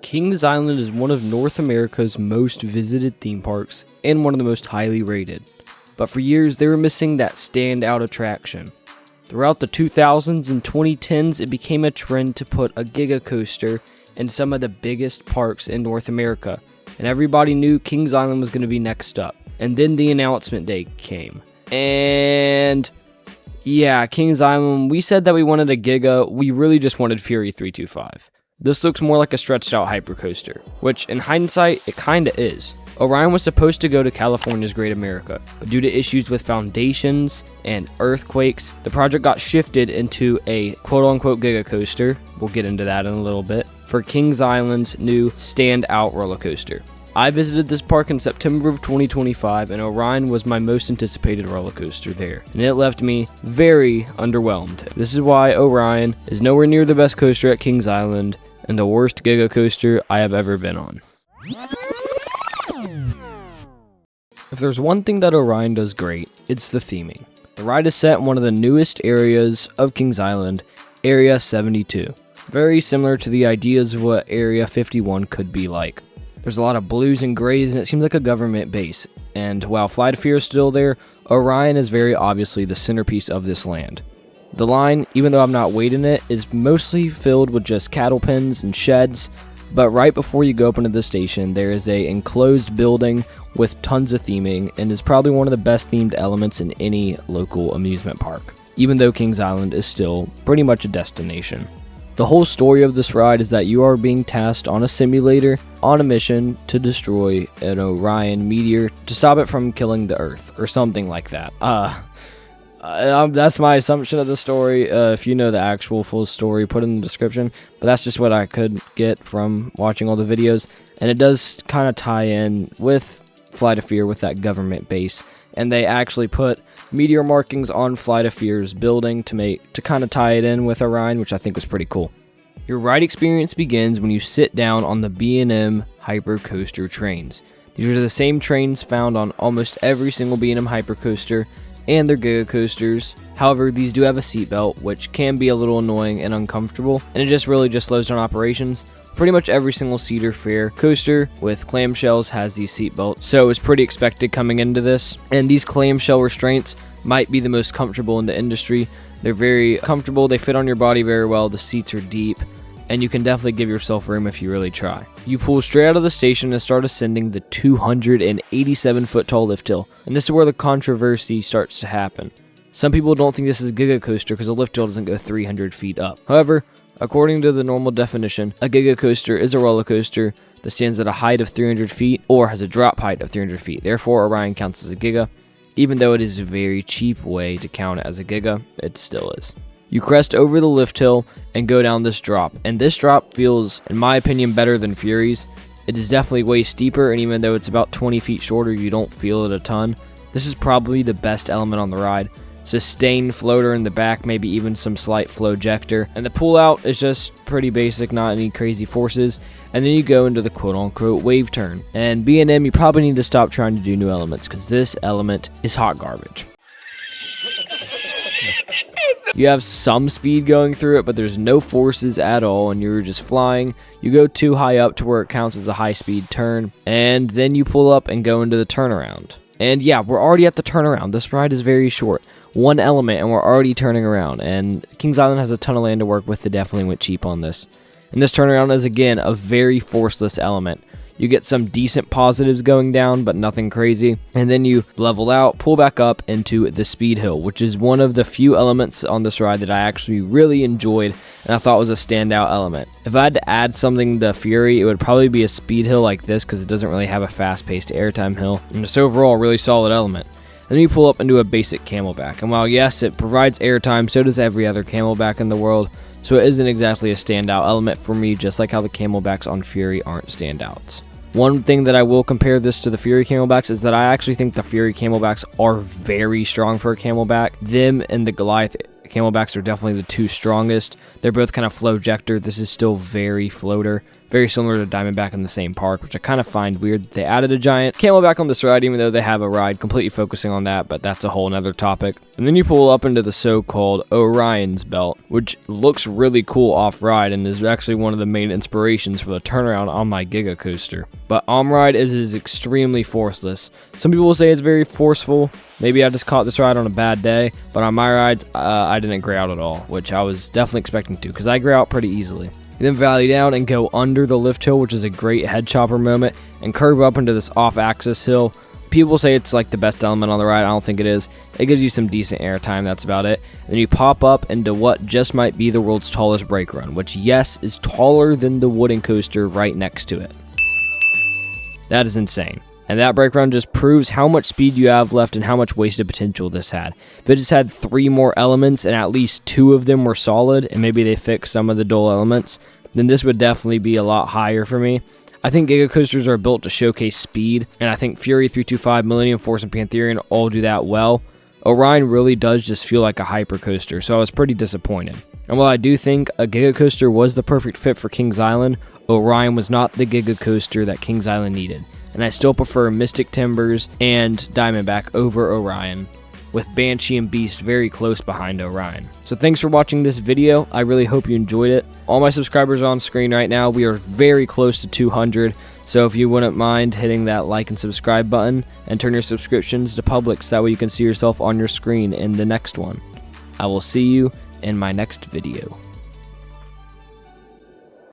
Kings Island is one of North America's most visited theme parks and one of the most highly rated. But for years, they were missing that standout attraction. Throughout the 2000s and 2010s, it became a trend to put a Giga coaster in some of the biggest parks in North America, and everybody knew Kings Island was going to be next up. And then the announcement day came. And yeah, Kings Island, we said that we wanted a Giga, we really just wanted Fury 325. This looks more like a stretched out hypercoaster, which in hindsight, it kinda is. Orion was supposed to go to California's Great America, but due to issues with foundations and earthquakes, the project got shifted into a quote-unquote Giga coaster, we'll get into that in a little bit, for Kings Island's new standout roller coaster. I visited this park in September of 2025, and Orion was my most anticipated roller coaster there, and it left me very underwhelmed. This is why Orion is nowhere near the best coaster at Kings Island, and the worst Giga coaster I have ever been on. If there's one thing that Orion does great, it's the theming. The ride is set in one of the newest areas of Kings Island, Area 72. Very similar to the ideas of what Area 51 could be like. There's a lot of blues and grays, and it seems like a government base. And while Flight of Fear is still there, Orion is very obviously the centerpiece of this land. The line, even though I'm not waiting it, is mostly filled with just cattle pens and sheds, but right before you go up into the station, there is a enclosed building with tons of theming, and is probably one of the best themed elements in any local amusement park, even though Kings Island is still pretty much a destination. The whole story of this ride is that you are being tasked on a simulator on a mission to destroy an Orion meteor to stop it from killing the Earth, or something like that. That's my assumption of the story. If you know the actual full story, put it in the description. But that's just what I could get from watching all the videos. And it does kind of tie in with Flight of Fear with that government base. And they actually put meteor markings on Flight of Fear's building to kind of tie it in with Orion, which I think was pretty cool. Your ride experience begins when you sit down on the B&M Hypercoaster trains. These are the same trains found on almost every single B&M Hypercoaster, and they're Giga coasters. However, these do have a seatbelt, which can be a little annoying and uncomfortable, and it just really slows down operations. Pretty much every single Cedar Fair coaster with clamshells has these seatbelts, so it was pretty expected coming into this. And these clamshell restraints might be the most comfortable in the industry. They're very comfortable, they fit on your body very well, the seats are deep, and you can definitely give yourself room if you really try. You pull straight out of the station and start ascending the 287-foot tall lift hill, and this is where the controversy starts to happen. Some people don't think this is a Giga coaster because the lift hill doesn't go 300 feet up. However, according to the normal definition, a Giga coaster is a roller coaster that stands at a height of 300 feet or has a drop height of 300 feet. Therefore, Orion counts as a Giga. Even though it is a very cheap way to count it as a Giga, it still is. You crest over the lift hill and go down this drop, and this drop feels, in my opinion, better than Fury's. It is definitely way steeper, and even though it's about 20 feet shorter, you don't feel it a ton. This is probably the best element on the ride. Sustained floater in the back, maybe even some slight flowjector, and the pull out is just pretty basic, not any crazy forces. And then you go into the quote-unquote wave turn, and B&M, you probably need to stop trying to do new elements because this element is hot garbage. You have some speed going through it, but there's no forces at all, and you're just flying. You go too high up to where it counts as a high-speed turn, and then you pull up and go into the turnaround. And yeah, we're already at the turnaround. This ride is very short. One element, and we're already turning around, and Kings Island has a ton of land to work with. They definitely went cheap on this. And this turnaround is, again, a very forceless element. You get some decent positives going down, but nothing crazy. And then you level out, pull back up into the speed hill, which is one of the few elements on this ride that I actually really enjoyed and I thought was a standout element. If I had to add something to Fury, it would probably be a speed hill like this because it doesn't really have a fast-paced airtime hill. And just overall, a really solid element. And then you pull up into a basic camelback. And while yes, it provides airtime, so does every other camelback in the world. So it isn't exactly a standout element for me, just like how the camelbacks on Fury aren't standouts. One thing that I will compare this to the Fury camelbacks is that I actually think the Fury camelbacks are very strong for a camelback. Them and the Goliath camelbacks are definitely the two strongest. They're both kind of flowjector. This is still very floater. very similar to Diamondback in the same park, which I kind of find weird that they added a giant camelback on this ride, even though they have a ride completely focusing on that, but that's a whole nother topic. And then you pull up into the so-called Orion's belt, which looks really cool off-ride and is actually one of the main inspirations for the turnaround on my Giga coaster. But on-ride is extremely forceless. Some people will say it's very forceful. Maybe I just caught this ride on a bad day, but on my rides, I didn't gray out at all, which I was definitely expecting to, because I gray out pretty easily. You then valley down and go under the lift hill, which is a great head chopper moment, and curve up into this off-axis hill. People say it's like the best element on the ride. I don't think it is. It gives you some decent air time, that's about it. And then you pop up into what just might be the world's tallest brake run, which, yes, is taller than the wooden coaster right next to it. That is insane. And that brake run just proves how much speed you have left and how much wasted potential this had. If it just had 3 more elements and at least 2 of them were solid, and maybe they fixed some of the dull elements, then this would definitely be a lot higher for me. I think Giga coasters are built to showcase speed, and I think Fury 325, Millennium Force, and Pantherian all do that well. Orion really does just feel like a hyper coaster, so I was pretty disappointed. And while I do think a Giga coaster was the perfect fit for Kings Island, Orion was not the Giga coaster that Kings Island needed. And I still prefer Mystic Timbers and Diamondback over Orion, with Banshee and Beast very close behind Orion. So thanks for watching this video. I really hope you enjoyed it. All my subscribers are on screen right now. We are very close to 200. So if you wouldn't mind hitting that like and subscribe button and turn your subscriptions to public so that way you can see yourself on your screen in the next one. I will see you in my next video.